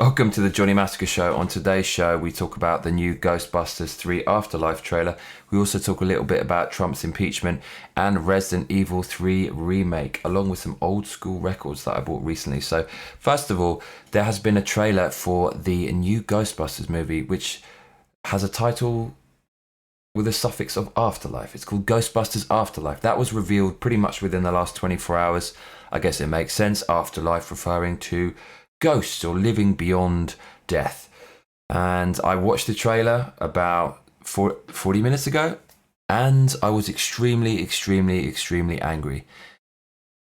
Welcome to the Johnny Massacre Show. On today's show, we talk about the new Ghostbusters 3 Afterlife trailer. We also talk a little bit about Trump's impeachment and Resident Evil 3 Remake, along with some old school records that I bought recently. So, first of all, there has been a trailer for the new Ghostbusters movie, which has a title with a suffix of Afterlife. It's called Ghostbusters Afterlife. That was revealed pretty much within the last 24 hours. I guess it makes sense. Afterlife referring to ghosts or living beyond death. And I watched the trailer about 40 minutes ago, and I was extremely angry.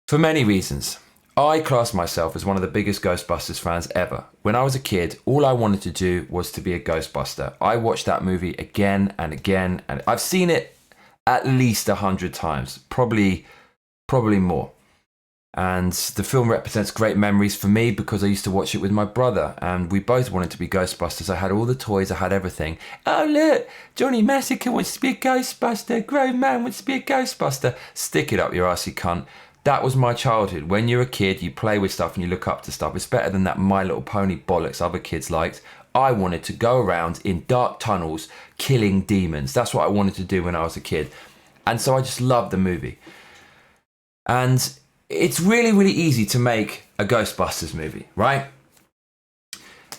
For many reasons. I class myself as one of the biggest Ghostbusters fans ever. When I was a kid, all I wanted to do was to be a Ghostbuster. I watched that movie again and again, and I've seen it at least 100 times, probably more. And the film represents great memories for me because I used to watch it with my brother, and we both wanted to be Ghostbusters. I had all the toys, I had everything. Oh look, Johnny Massacre wants to be a Ghostbuster, grown man wants to be a Ghostbuster. Stick it up your ass, you cunt. That was my childhood. When you're a kid, you play with stuff and you look up to stuff. It's better than that My Little Pony bollocks other kids liked. I wanted to go around in dark tunnels killing demons. That's what I wanted to do when I was a kid. And so I just loved the movie. And it's really easy to make a Ghostbusters movie, right?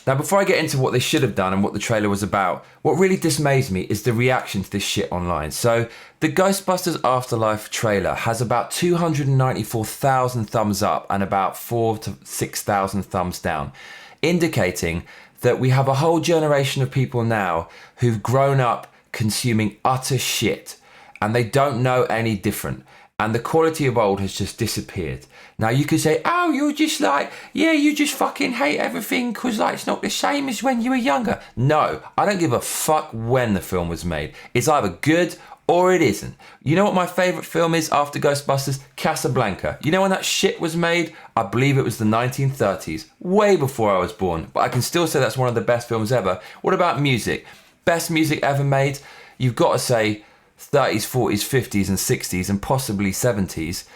Now, before I get into what they should have done and what the trailer was about, what really dismays me is the reaction to this shit online. So, the Ghostbusters Afterlife trailer has about 294,000 thumbs up and about 4,000 to 6,000 thumbs down, indicating that we have a whole generation of people now who've grown up consuming utter shit, and they don't know any different. And the quality of old has just disappeared. Now you could say, oh, you're just like, yeah, you just fucking hate everything because like it's not the same as when you were younger. No, I don't give a fuck when the film was made. It's either good or it isn't. You know what my favourite film is after Ghostbusters? Casablanca. You know when that shit was made? I believe it was the 1930s, way before I was born. But I can still say that's one of the best films ever. What about music? Best music ever made? You've got to say 30s, 40s, 50s and 60s and possibly 70s.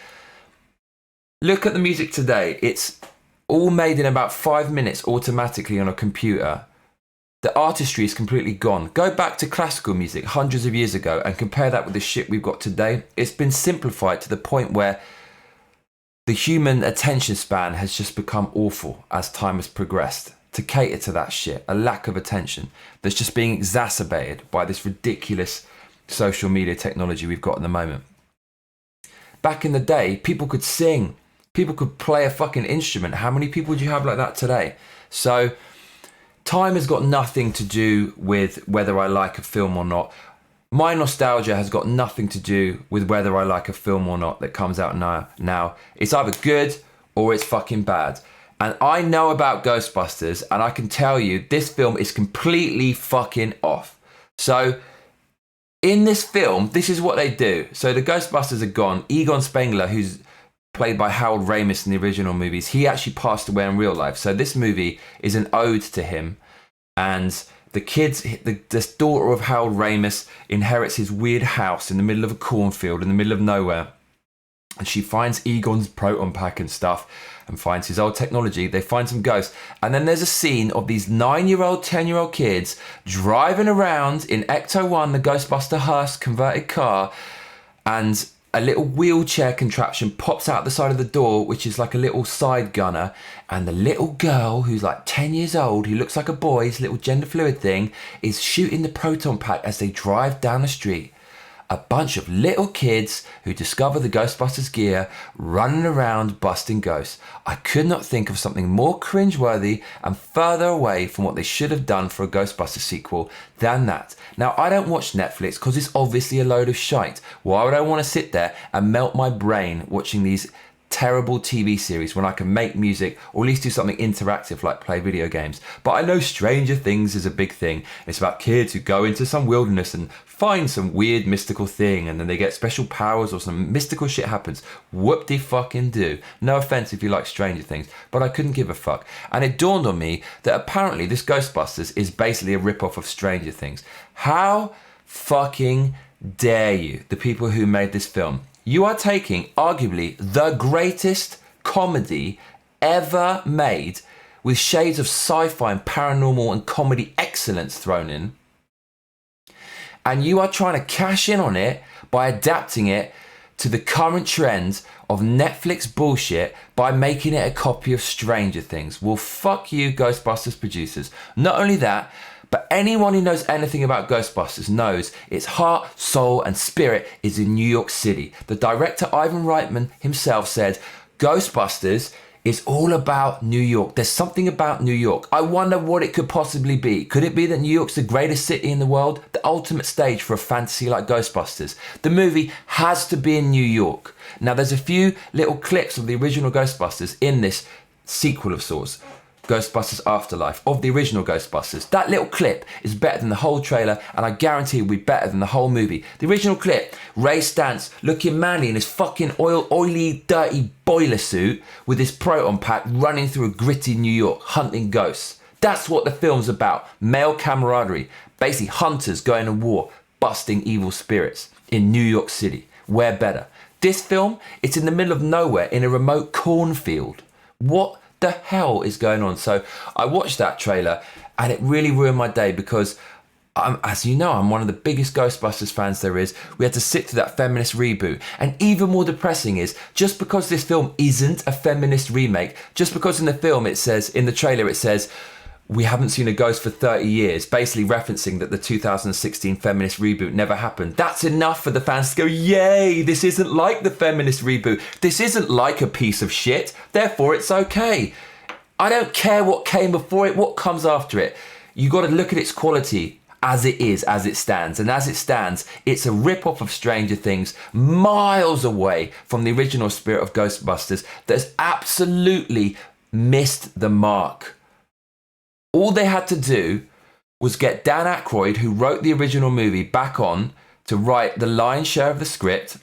Look at the music today. It's all made in about 5 minutes automatically on a computer. The artistry is completely gone. Go back to classical music hundreds of years ago and compare that with the shit we've got today. It's been simplified to the point where the human attention span has just become awful as time has progressed to cater to that shit. A lack of attention that's just being exacerbated by this ridiculous social media technology we've got at the moment. Back in the day, people could sing, people could play a fucking instrument. How many people do you have like that today? So time has got nothing to do with whether I like a film or not. My nostalgia has got nothing to do with whether I like a film or not that comes out now. It's either good or it's fucking bad. And I know about Ghostbusters, and I can tell you this film is completely fucking off. So in this film, this is what they do. So the Ghostbusters are gone. Egon Spengler, who's played by Harold Ramis in the original movies, he actually passed away in real life. So this movie is an ode to him. And the kids, this daughter of Harold Ramis inherits his weird house in the middle of a cornfield in the middle of nowhere. And she finds Egon's proton pack and stuff and finds his old technology. They find some ghosts. And then there's a scene of these 9-year-old, 10-year-old kids driving around in Ecto 1, the Ghostbuster hearse converted car, and a little wheelchair contraption pops out the side of the door, which is like a little side gunner. And the little girl, who's like 10 years old, who looks like a boy, his little gender fluid thing, is shooting the proton pack as they drive down the street. A bunch of little kids who discover the Ghostbusters gear running around busting ghosts. I could not think of something more cringeworthy and further away from what they should have done for a Ghostbusters sequel than that. Now, I don't watch Netflix because it's obviously a load of shite. Why would I want to sit there and melt my brain watching these terrible TV series when I can make music or at least do something interactive like play video games? But I know Stranger Things is a big thing. It's about kids who go into some wilderness and find some weird mystical thing, and then they get special powers or some mystical shit happens. Whoop-de-fucking-do. No offense if you like Stranger Things, but I couldn't give a fuck. And it dawned on me that apparently this Ghostbusters is basically a rip-off of Stranger Things. How fucking dare you, the people who made this film? You are taking arguably the greatest comedy ever made with shades of sci-fi and paranormal and comedy excellence thrown in, and you are trying to cash in on it by adapting it to the current trends of Netflix bullshit by making it a copy of Stranger Things. Well, fuck you, Ghostbusters producers. Not only that, but anyone who knows anything about Ghostbusters knows its heart, soul, and spirit is in New York City. The director, Ivan Reitman himself, said, Ghostbusters is all about New York. There's something about New York. I wonder what it could possibly be. Could it be that New York's the greatest city in the world? The ultimate stage for a fantasy like Ghostbusters. The movie has to be in New York. Now, there's a few little clips of the original Ghostbusters in this sequel of sorts. Ghostbusters Afterlife, of the original Ghostbusters. That little clip is better than the whole trailer, and I guarantee it will be better than the whole movie. The original clip, Ray Stantz looking manly in his fucking oily, dirty boiler suit with his proton pack running through a gritty New York, hunting ghosts. That's what the film's about. Male camaraderie. Basically hunters going to war, busting evil spirits in New York City. Where better? This film, it's in the middle of nowhere in a remote cornfield. What the hell is going on? So I watched that trailer and it really ruined my day because as you know, I'm one of the biggest Ghostbusters fans there is. We had to sit through that feminist reboot, and even more depressing is just because this film isn't a feminist remake, just because in the film it says, in the trailer it says, we haven't seen a ghost for 30 years, basically referencing that the 2016 feminist reboot never happened. That's enough for the fans to go, yay, this isn't like the feminist reboot. This isn't like a piece of shit, therefore it's okay. I don't care what came before it, what comes after it. You got to look at its quality as it is, as it stands. And as it stands, it's a rip-off of Stranger Things, miles away from the original spirit of Ghostbusters, that's absolutely missed the mark. All they had to do was get Dan Aykroyd, who wrote the original movie, back on to write the lion's share of the script.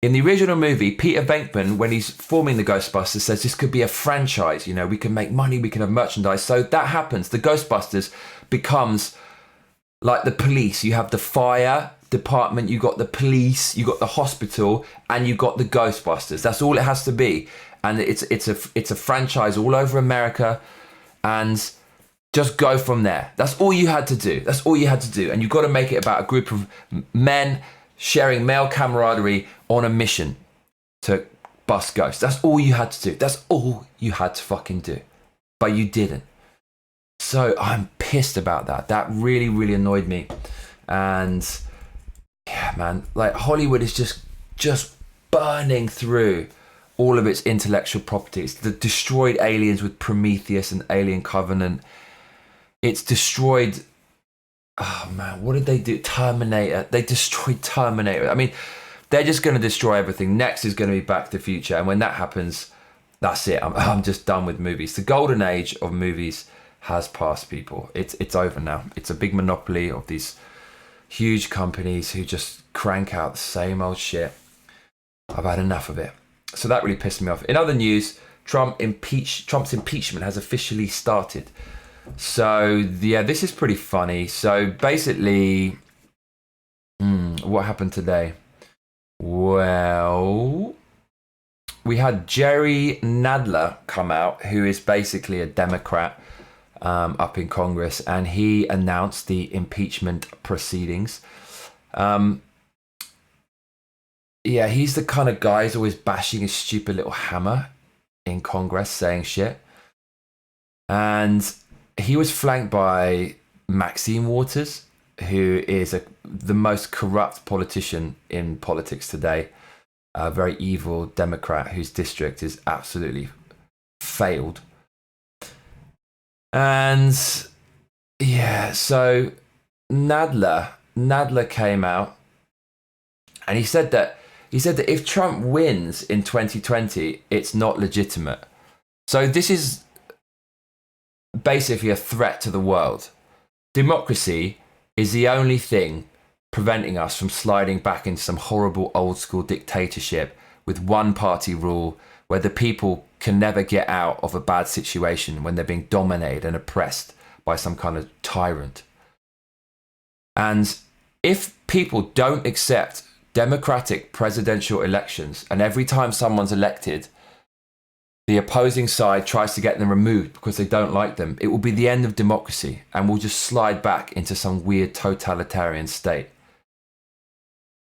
In the original movie, Peter Venkman, when he's forming the Ghostbusters, says this could be a franchise. You know, we can make money, we can have merchandise. So that happens. The Ghostbusters becomes like the police. You have the fire department, you got the police, you got the hospital, and you got the Ghostbusters. That's all it has to be. And it's a franchise all over America. And just go from there. That's all you had to do. That's all you had to do. And you've got to make it about a group of men sharing male camaraderie on a mission to bust ghosts. That's all you had to do. That's all you had to fucking do. But you didn't. So I'm pissed about that. That really, really annoyed me. And yeah, man, like Hollywood is just burning through all of its intellectual properties. The destroyed aliens with Prometheus and Alien Covenant. It's destroyed, oh man, what did they do? Terminator. They destroyed Terminator. I mean, they're just going to destroy everything. Next is going to be Back to the Future. And when that happens, that's it. I'm just done with movies. The golden age of movies has passed, people. It's over now. It's a big monopoly of these huge companies who just crank out the same old shit. I've had enough of it. So that really pissed me off. In other news, Trump's impeachment has officially started. So yeah, this is pretty funny. So basically, what happened today? Well, we had Jerry Nadler come out, who is basically a Democrat up in Congress, and he announced the impeachment proceedings. Yeah, he's the kind of guy who's always bashing his stupid little hammer in Congress, saying shit. And he was flanked by Maxine Waters, who is the most corrupt politician in politics today. A very evil Democrat whose district is absolutely failed. And yeah, so Nadler came out and he said that if Trump wins in 2020, it's not legitimate. So this is basically a threat to the world. Democracy is the only thing preventing us from sliding back into some horrible old school dictatorship with one party rule where the people can never get out of a bad situation when they're being dominated and oppressed by some kind of tyrant. And if people don't accept democratic presidential elections, and every time someone's elected, the opposing side tries to get them removed because they don't like them, it will be the end of democracy and we'll just slide back into some weird totalitarian state.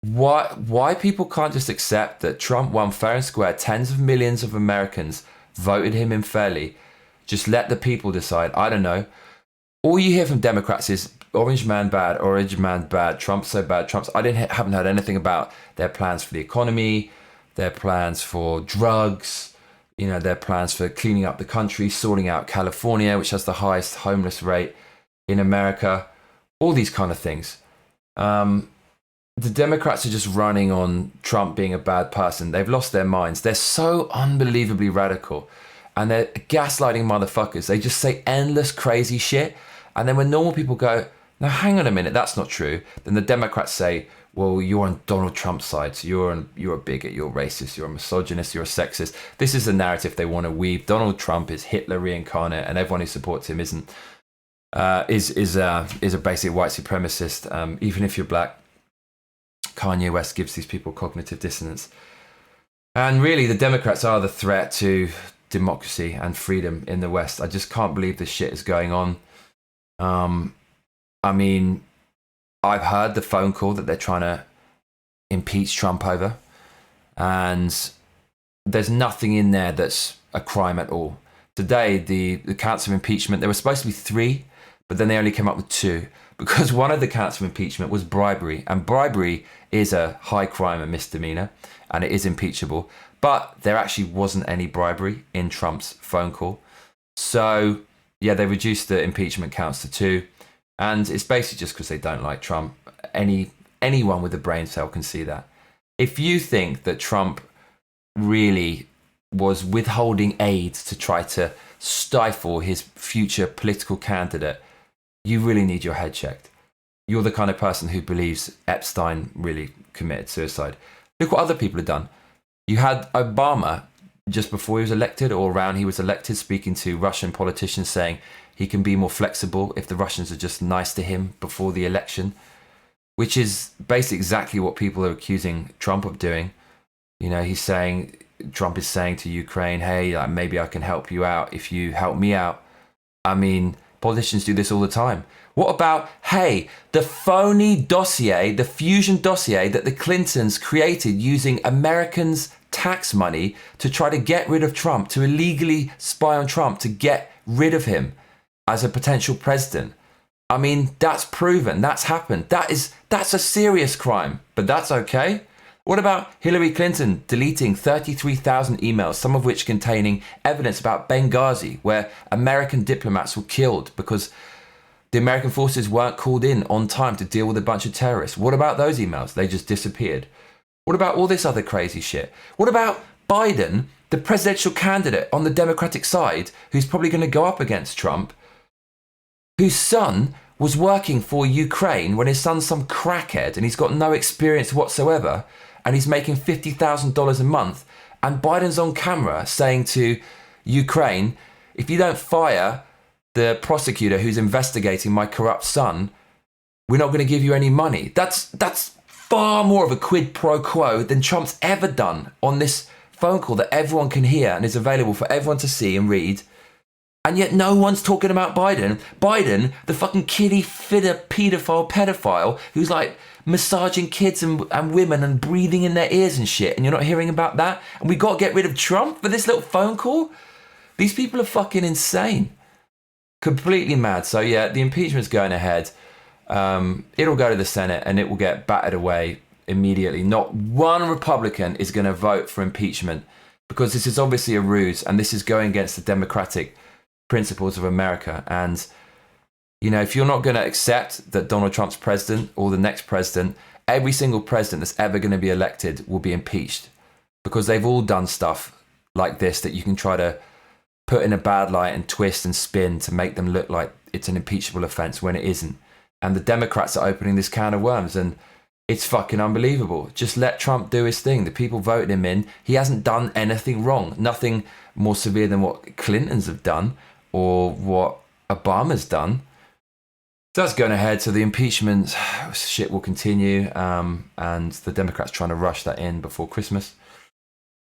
Why people can't just accept that Trump won fair and square, tens of millions of Americans voted him in fairly, just let the people decide. I don't know. All you hear from Democrats is orange man bad, Trump's so bad, haven't heard anything about their plans for the economy, their plans for drugs, their plans for cleaning up the country, sorting out California, which has the highest homeless rate in America, all these kind of things. The Democrats are just running on Trump being a bad person. They've lost their minds. They're so unbelievably radical and they're gaslighting motherfuckers. They just say endless crazy shit. And then when normal people go, now hang on a minute, that's not true. Then the Democrats say, well, you're on Donald Trump's side. So you're a bigot, you're racist, you're a misogynist, you're a sexist. This is the narrative they want to weave. Donald Trump is Hitler reincarnate and everyone who supports him is a basic white supremacist, even if you're black. Kanye West gives these people cognitive dissonance. And really, the Democrats are the threat to democracy and freedom in the West. I just can't believe this shit is going on. I mean, I've heard the phone call that they're trying to impeach Trump over. And there's nothing in there that's a crime at all. Today, the counts of impeachment, there were supposed to be 3, but then they only came up with 2. Because one of the counts of impeachment was bribery. And bribery is a high crime, a misdemeanor, and it is impeachable. But there actually wasn't any bribery in Trump's phone call. So, yeah, they reduced the impeachment counts to 2. And it's basically just because they don't like Trump. Anyone with a brain cell can see that. If you think that Trump really was withholding aid to try to stifle his future political candidate, you really need your head checked. You're the kind of person who believes Epstein really committed suicide. Look what other people have done. You had Obama just before he was elected or around he was elected speaking to Russian politicians saying he can be more flexible if the Russians are just nice to him before the election, which is basically exactly what people are accusing Trump of doing. Trump is saying to Ukraine, hey, maybe I can help you out if you help me out. I mean, politicians do this all the time. What about, hey, the phony dossier, the fusion dossier that the Clintons created using Americans' tax money to try to get rid of Trump, to illegally spy on Trump, to get rid of him as a potential president? I mean, that's proven, that's happened. That's a serious crime, but that's okay. What about Hillary Clinton deleting 33,000 emails, some of which containing evidence about Benghazi, where American diplomats were killed because the American forces weren't called in on time to deal with a bunch of terrorists? What about those emails? They just disappeared. What about all this other crazy shit? What about Biden, the presidential candidate on the Democratic side, who's probably going to go up against Trump, whose son was working for Ukraine when his son's some crackhead and he's got no experience whatsoever, and he's making $50,000 a month, and Biden's on camera saying to Ukraine, if you don't fire the prosecutor who's investigating my corrupt son, we're not going to give you any money. That's far more of a quid pro quo than Trump's ever done on this phone call that everyone can hear and is available for everyone to see and read. And yet no one's talking about Biden. Biden, the fucking kiddie fitter pedophile who's like massaging kids and women and breathing in their ears and shit, and you're not hearing about that? And we got to get rid of Trump for this little phone call? These people are fucking insane. Completely mad. So yeah, the impeachment's going ahead. It'll go to the Senate and it will get battered away immediately. Not one Republican is going to vote for impeachment because this is obviously a ruse and this is going against the democratic principles of America. And if you're not going to accept that Donald Trump's president or the next president, every single president that's ever going to be elected will be impeached because they've all done stuff like this that you can try to put in a bad light and twist and spin to make them look like it's an impeachable offense when it isn't. And the Democrats are opening this can of worms and it's fucking unbelievable. Just let Trump do his thing. The people voted him in. He hasn't done anything wrong. Nothing more severe than what Clintons have done or what Obama's done. So that's going ahead. So the impeachment shit will continue, and the Democrats trying to rush that in before Christmas.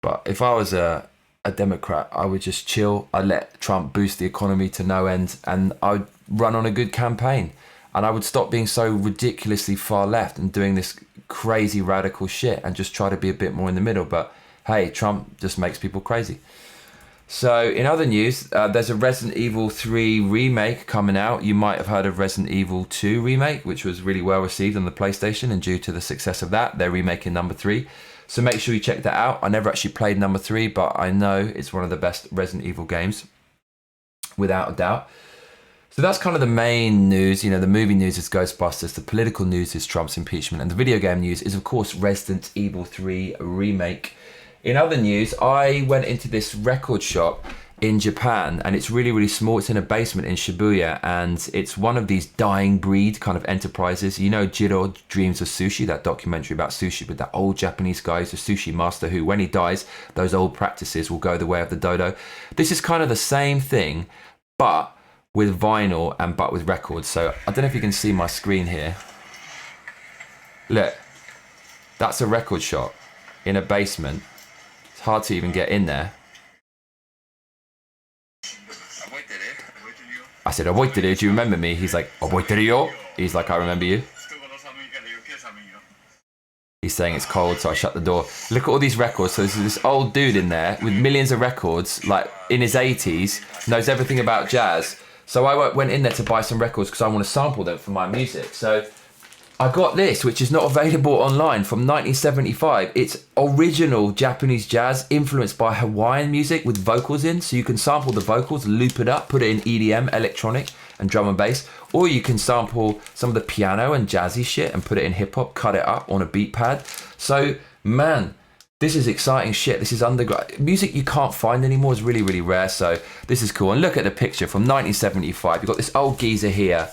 But if I was a a Democrat. I would just chill. I'd let Trump boost the economy to no end, and I would run on a good campaign. And I would stop being so ridiculously far left and doing this crazy radical shit and just try to be a bit more in the middle. But hey, Trump just makes people crazy. So in other news, there's a Resident Evil 3 remake coming out. You might have heard of Resident Evil 2 remake, which was really well received on the PlayStation, and due to the success of that, they're remaking number 3. So make sure you check that out. I never actually played number 3, but I know it's one of the best Resident Evil games, without a doubt. So that's kind of the main news. You know, the movie news is Ghostbusters, the political news is Trump's impeachment, and the video game news is, of course, Resident Evil 3 remake. In other news, I went into this record shop in Japan, and it's really, really small. It's in a basement in Shibuya, and it's one of these dying breed kind of enterprises. You know, Jiro Dreams of Sushi, that documentary about sushi with that old Japanese guy who's a sushi master who, when he dies, those old practices will go the way of the dodo. This is kind of the same thing, but with vinyl and but with records. So I don't know if you can see my screen here. Look, that's a record shop in a basement. It's hard to even get in there. I said, "Oboiteru, do you remember me?" He's like, "Oboiteru yo." He's like, "I remember you." He's saying it's cold, so I shut the door. Look at all these records. So there's this old dude in there with millions of records, like in his 80s, knows everything about jazz. So I went in there to buy some records because I want to sample them for my music. So I got this, which is not available online, from 1975. It's original Japanese jazz influenced by Hawaiian music with vocals in. So you can sample the vocals, loop it up, put it in EDM, electronic and drum and bass. Or you can sample some of the piano and jazzy shit and put it in hip hop, cut it up on a beat pad. So, man, this is exciting shit. This is underground. Music you can't find anymore is really, really rare. So this is cool. And look at the picture from 1975. You've got this old geezer here,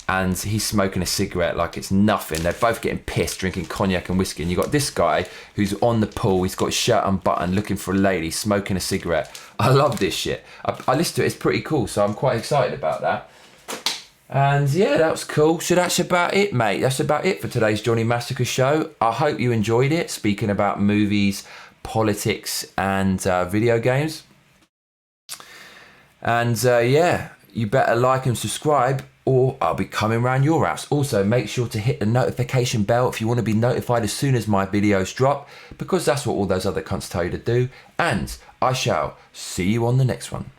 and he's smoking a cigarette like it's nothing. They're both getting pissed, drinking cognac and whiskey. And you've got this guy who's on the pool. He's got his shirt unbuttoned, looking for a lady, smoking a cigarette. I love this shit. I listen to it. It's pretty cool. So I'm quite excited about that. And yeah, that was cool. So that's about it, mate. That's about it for today's Johnny Massacre show. I hope you enjoyed it, speaking about movies, politics, and video games. And yeah, you better like and subscribe, or I'll be coming around your house. Also, make sure to hit the notification bell if you want to be notified as soon as my videos drop, because that's what all those other cunts tell you to do. And I shall see you on the next one.